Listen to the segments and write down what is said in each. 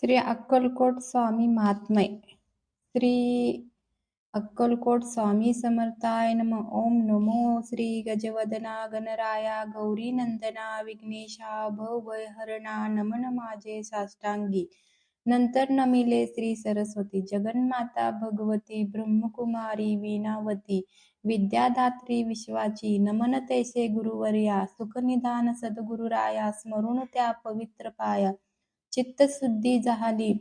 श्री अक्कलकोट स्वामी महात्म्य. श्री अक्कलकोट स्वामी समर्थाय नमः. ओम नमो श्री गजवदना गणराया गौरी नंदना विघ्नेशा भवभयहरणा नमन माझे साष्टांगी. नंतर नमिले श्री सरस्वती जगन्माता भगवती ब्रह्मकुमारी वीणावती विद्यादात्री विश्वाची. नमन तैसे गुरुवर्या सुखनिधान सद्गुरुराया स्मरून त्या पवित्र पाया. चित्तशुद्धी झाली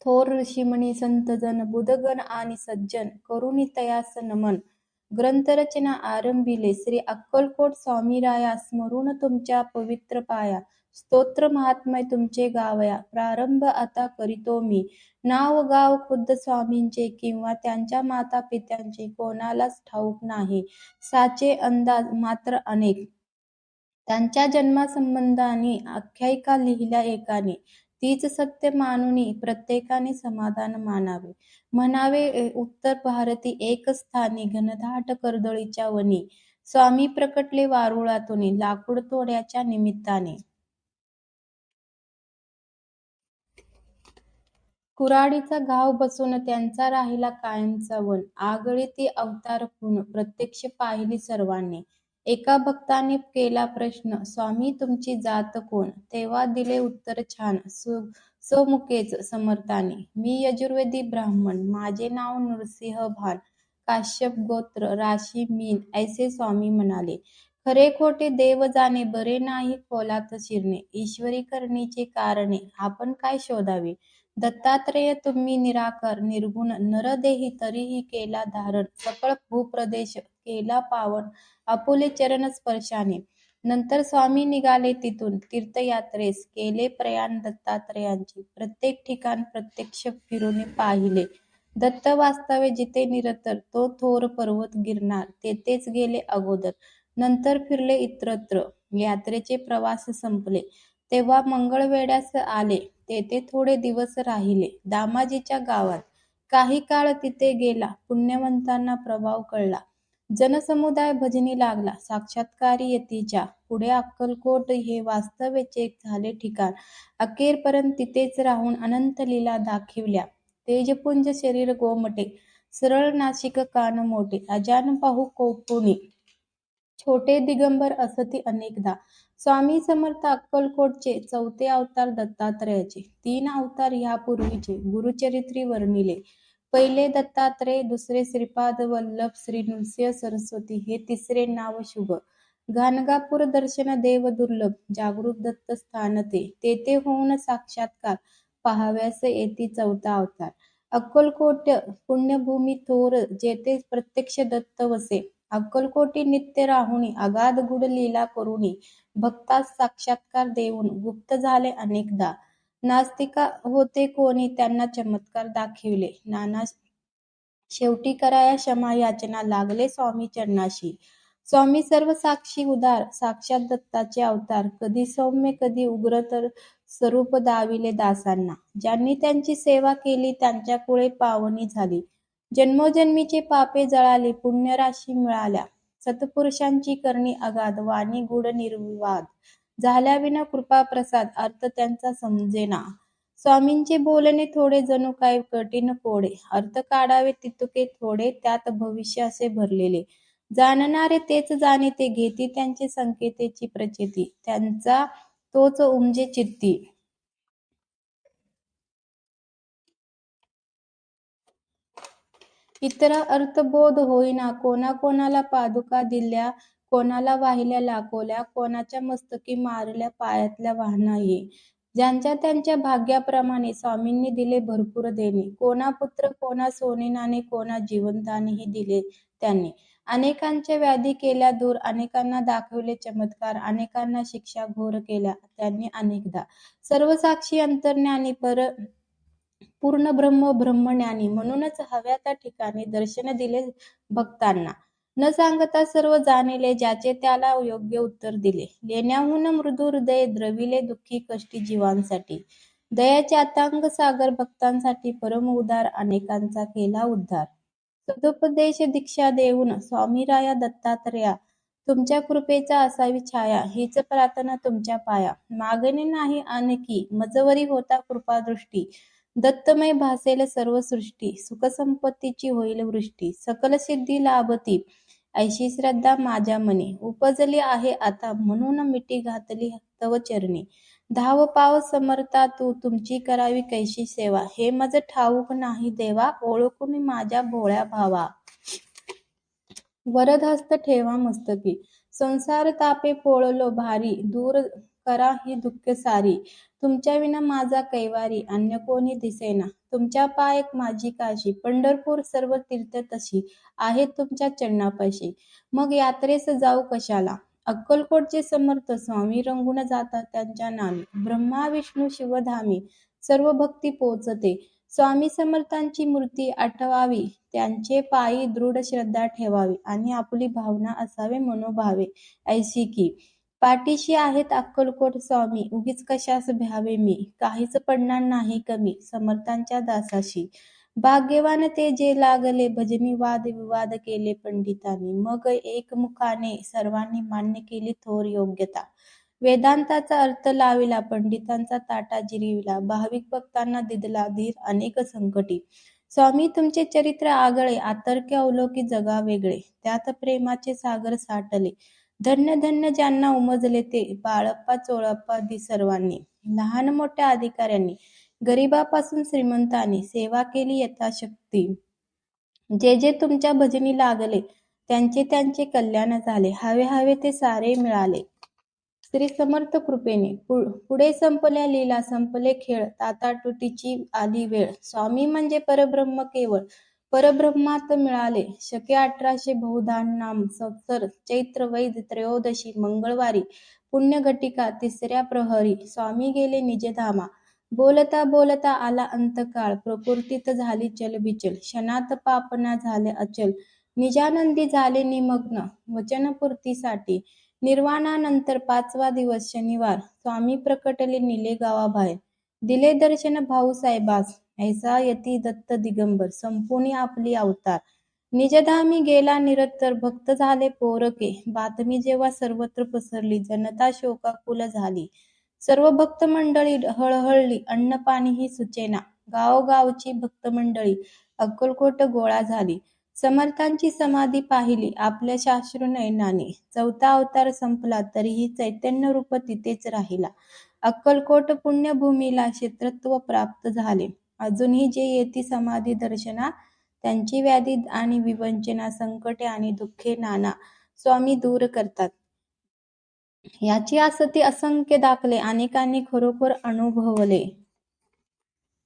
थोर ऋषीमणी संतजन बुधगण आणि सज्जन करुणी तयास नमन. ग्रंथरचना आरंभिले श्री अक्कलकोट स्वामीराया स्मरून तुमच्या पवित्र पाया. स्तोत्र महात्म्य तुमचे गावया प्रारंभ आता करीतो मी. नाव गाव खुद्द स्वामींचे किंवा त्यांच्या माता पित्यांचे कोणालाच ठाऊक नाही. साचे अंदाज मात्र अनेक. त्यांच्या जन्मासंबंधाने आख्यायिका लिहिल्या एकाने. तीच सत्य मानुनी प्रत्येकाने समाधान मानावे. म्हणावे उत्तर भारती एक स्थानी घनदाट कर्दळीच्या वनी. स्वामी प्रकटले वारुळातून लाकूड तोड्याच्या निमित्ताने. कुऱ्हाडीचा घाव बसून त्यांचा राहिला कायमचा वन. आगळे ती अवतार खूण प्रत्यक्ष पाहिली सर्वांनी. एका भक्ताने केला प्रश्न, स्वामी तुमची जात कोण? तेव्हा दिले उत्तर छान सोमुखेच समर्थाने. मी यजुर्वेदी ब्राह्मण, माझे नाव नृसिंह भान, काश्यप गोत्र, राशी मीन, ऐसे स्वामी म्हणाले. खरे खोटे देव जाणे, बरे नाही खोलात शिरणे. ईश्वरी करणीचे कारणे आपण काय शोधावे? दत्तात्रेय तुम्ही निराकार निर्गुण नरदेही तरीही केला धारण. सकळ भूप्रदेश केला पावन आपुले चरण स्पर्शाने. नंतर स्वामी निघाले तिथून तीर्थयात्रेस. केले प्रयाण दत्तात्रेयांचे. प्रत्येक ठिकाण प्रत्यक्ष फिरून पाहिले. दत्त वास्तवे जिथे निरंतर तो थोर पर्वत गिरणार तेथेच गेले अगोदर. नंतर फिरले इतरत्र. यात्रेचे प्रवास संपले तेव्हा मंगळवेढ्यास आले. तेथे थोडे दिवस राहिले दामाजीच्या गावात. काही काळ तिथे गेला. पुण्यवंतांना प्रभाव कळला. जनसमुदाय भजनी लागला. साक्षात्कारी यतीच्या. पुढे अक्कलकोट हे वास्तव्याचे झाले ठिकाण. अखेरपर्यंत तिथेच राहून अनंत लीला दाखविल्या. तेजपुंज शरीर गोमटे, सरळ नाशिक कान मोठे, अजान पाहू कोपुणी, छोटे दिगंबर असती अनेकदा. स्वामी समर्थ अक्कलकोटचे चौथे अवतार दत्तात्रेयाचे. 3 अवतार ह्यापूर्वीचे गुरुचरित्री वर्णिले. पहिले दत्तात्रेय, दुसरे श्रीपाद वल्लभ श्री नृसिंह सरस्वती, हे तिसरे नाव शुभ. घाणगापूर दर्शन देव दुर्लभ, जागृत दत्त स्थान ते. तेथे होऊन साक्षात्कार पाहाव्यास येती चौथा अवतार. अक्कलकोट पुण्यभूमी थोर, जेथे प्रत्यक्ष दत्त वसे. अक्कलकोटी नित्य राहुनी अगाध गुढ लीला करुणी. भक्तास साक्षात्कार देऊन गुप्त झाले अनेकदा. नास्तिका होते कोणी त्यांना चमत्कार दाखविले नाना. शेवटी कराया क्षमा याचना लागले स्वामी चरणाशी. स्वामी सर्व साक्षी उदार, साक्षात दत्ताचे अवतार. कधी सौम्य कधी उग्र तर स्वरूप दाविले दासांना. ज्यांनी त्यांची सेवा केली त्यांच्या कुळे पावनी झाली. जन्मोजन्मीचे पापे जळाले, पुण्यराशी मिळाल्या. सत्पुरुषांची करणी अगाध, वाणी गुढ निर्विवाद. झाल्याविना कृपा प्रसाद, अर्थ त्यांचा समजेना. स्वामींचे बोलणे थोडे जणू काय कठीण कोडे. अर्थ काढावे तितुके थोडे, त्यात भविष्य असे भरलेले. जाणणारे तेच जाणे ते घेती त्यांचे संकेतेची प्रचिती. त्यांचा तोच उमजे चित्ती. इतर अर्थबोध होईना. कोणाकोणाला पादुका दिल्या, कोणाला वाहिल्या लाखोल्या, कोणाच्या मस्तकी मारल्या पायातल्या वाहनाही. ज्यांच्या त्यांच्या भाग्याप्रमाणे स्वामींनी दिले भरपूर देणे. कोणा पुत्र, कोणा सोने नाणे, कोणा जीवनदानही दिले त्यांनी. अनेकांच्या व्याधी केल्या दूर, अनेकांना दाखविले चमत्कार, अनेकांना शिक्षा घोर केल्या त्यांनी अनेकदा. सर्वसाक्षी अंतर्ज्ञानी पूर्ण ब्रह्म ब्रह्मज्ञानी म्हणूनच हव्या त्या ठिकाणी दर्शन दिले भक्तांना. न सांगता सर्व जाणिले, ज्याचे त्याला योग्य उत्तर दिले. लेण्याहून मृदू हृदय द्रविले दुःखी कष्टी जीवांसाठी. दयाचे अथांग सागर भक्तांसाठी परम उदार, अनेकांचा केला उद्धार. सदुपदेश दीक्षा देऊन स्वामीराया दत्तात्रेया तुमच्या कृपेचा असावी छाया, हीच प्रार्थना तुमच्या पाया. मागणे नाही आणखी, मजवरी होता कृपादृष्टी. दत्तमय भासेल सर्व सृष्टी, सुखसंपत्तीची होईल वृष्टी. सकल सिद्धी लाभती, ऐशी श्रद्धा माझ्या मनी. उपजली आहे आता, म्हणून मिठी घातली तव चरणी. धाव पाव समर्था तू, तुमची करावी कैशी सेवा. हे मज ठाऊक नाही देवा, ओळखून माझ्या भोळ्या भावा. वरद हस्त ठेवा मस्तकी, संसार तापे पोळलो भारी. दूर करा ही दुःख सारी, तुमच्या विना माझा कैवारी. अन्य कोणी दिसेना, तुमच्या पाय माझी काशी. पंढरपूर सर्व तीर्थ तशी, आहे तुमच्या चरणापाशी. मग यात्रेस जाऊ कशाला, अक्कलकोटचे समर्थ स्वामी रंगून जातात त्यांच्या नामी. ब्रह्मा विष्णू शिवधामी, सर्व भक्ती पोचते. स्वामी समर्थांची मूर्ती आठवावी, त्यांचे पायी दृढ श्रद्धा ठेवावी. आणि आपली भावना असावे मनोभावे, ऐशी की पाठीशी आहेत अक्कलकोट स्वामी. उगीच कशास भ्यावे मी, काहीच पडणार नाही कमी समर्थांच्या दासाशी. भाग्यवान ते जे लागले भजनी, वाद विवाद केले पंडितांनी. मग एकमुखाने सर्वांनी मान्य केली थोर योग्यता. वेदांताचा अर्थ लाविला, पंडितांचा ताटा जिरविला. भाविक भक्तांना दिदला धीर अनेक संकटी. स्वामी तुमचे चरित्र आगळे, आतर्क्य अवलोकी जगा वेगळे. त्यात प्रेमाचे सागर साठले, धन्य धन्य ज्यांना उमजले ते. बाळप्पा चोळप्पा दी सर्वांनी, लहान मोठ्या अधिकाऱ्यांनी, गरिबापासून श्रीमंतांनी सेवा केली यथाशक्ती. जे जे तुमच्या भजनी लागले, त्यांचे त्यांचे कल्याण झाले. हवे हवे ते सारे मिळाले श्री समर्थ कृपेने. पुढे संपल्या लीला, संपले खेळ, ताटाटुटीची आली वेळ. स्वामी म्हणजे परब्रह्म केवळ, परब्रह्मात मिळाले. शके 1800 बहुधान नाम संवत्सर, चैत्र वैद त्रयोदशी मंगळवारी. पुण्यघटिका 3ऱ्या प्रहरी, स्वामी गेले निजधामा. बोलता बोलता आला अंतकाळ, प्रकृतीत झाली चलबिचल. क्षणात पापना झाले अचल, निजानंदी झाले निमग्न वचनपूर्तीसाठी. निर्वाणानंतर 5वा दिवस शनिवार, स्वामी प्रकटले निले गावाबाहेर. दिले दर्शन भाऊसाहेबास, ऐसा यती दत्त दिगंबर. संपूर्ण आपली अवतार, निजधामी गेला निरत्तर. भक्त झाले पोरके, बातमी जेव्हा सर्वत्र पसरली. जनता शोकाकुल झाली, सर्व भक्त मंडळी हळहळली. अन्न पाणीही सुचेना, गावगावची भक्त मंडळी अक्कलकोट गोळा झाली. समर्थांची समाधी पाहिली आपल्या शाश्रू नयनाने. 4था अवतार संपला, तरीही चैतन्य रूप तिथेच राहिला. अक्कलकोट पुण्यभूमीला क्षेत्रत्व प्राप्त झाले. अजूनही जे येती समाधी दर्शना, त्यांची व्याधी आणि विवंचना, संकटे आणि दुःखे नाना स्वामी दूर करतात. याची असती असंख्य दाखले, अनेकांनी खरोखर अनुभवले.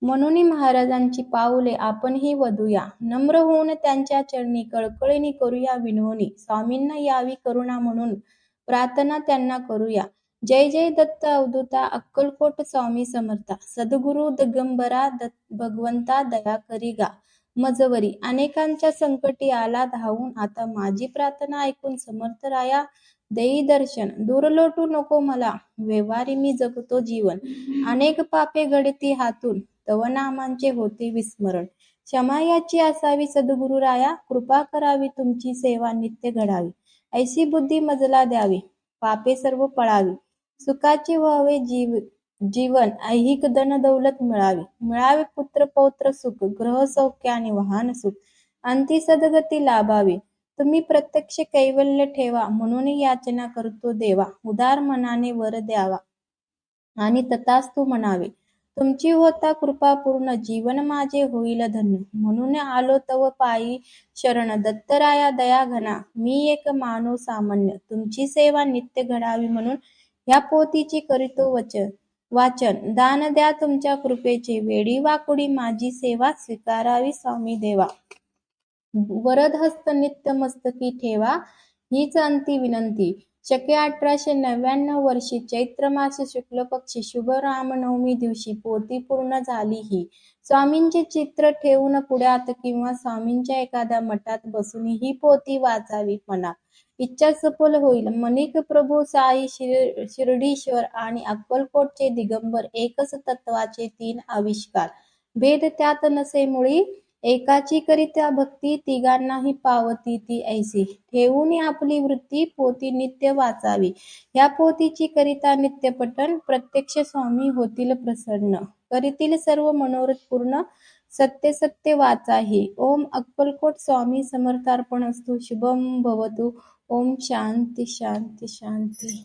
म्हणून महाराजांची पाऊले आपणही वधूया. नम्र होऊन त्यांच्या चरणी कळकळीने करूया विनवणी. स्वामींना यावी करुणा म्हणून प्रार्थना त्यांना करूया. जय जय दत्त अवधूता, अक्कलकोट स्वामी समर्था. सद्गुरु दिगंबरा भगवंता दया करी गा. मजवरी अनेकांच्या संकटी आला धावून, आता माझी प्रार्थना ऐकून समर्थ राया देई दर्शन. दूर लोटू नको मला, व्यवहारी मी जगतो जीवन. अनेक पापे घडती हातून, तव नामांचे होते विस्मरण. क्षमा याची असावी सद्गुरु राया, कृपा करावी तुमची सेवा नित्य घडावी. ऐशी बुद्धी मजला द्यावी, पापे सर्व पळावी. सुखाचे व्हावे जीवन, ऐहिक धन दौलत मिळावी. मिळावे पुत्र पौत्र सुख, ग्रह सौख्य आणि वाहन सुख. अंती सद्गती लाभावी. तुम्ही प्रत्यक्ष कैवल्य ठेवा, म्हणून याचना करतो देवा. उदार मनाने वर द्यावा आणि तथास्तु म्हणावे. तुमची होता कृपा पूर्ण, जीवन माझे होईल धन्य. म्हणून आलो तव पायी शरण, दत्तराया दया घना. मी एक मानव सामान्य, तुमची सेवा नित्य घडावी म्हणून ह्या पोथीची करीतो वाचन. दान द्या तुमच्या कृपेचे, वेडी वाकुडी माझी सेवा स्वीकारावी स्वामी देवा. वरद हस्त नित्य मस्तकी ठेवा, हीच अंती विनंती. शके 1899 वर्षी चैत्र मास शुक्ल पक्षी शुभ रामनवमी दिवशी पोथी पूर्ण झाली ही. स्वामींचे चित्र ठेवून पुढ्यात किंवा स्वामींच्या एखाद्या मठात बसून ही पोथी वाचावी मनात. इच्छा सफल होईल. मणिक प्रभू साई शिर्डीश्वर आणि अक्कलकोटचे दिगंबर, एकच तत्वाचे 3 आविष्कार. भेद त्यात नसे मुळी, एकाची करित्या भक्ती तिघांनाही पावती ती ऐसी. ठेवून आपली वृत्ती पोथी नित्य वाचावी. ह्या पोथीची करिता नित्यपठन प्रत्यक्ष स्वामी होतील प्रसन्न. करीतील सर्व मनोरथ पूर्ण. सत्य सत्य वाचाही. ओम अक्कलकोट स्वामी समर्थार्पणस्तु. शुभम भवतु. ओम शांती शांती शांती.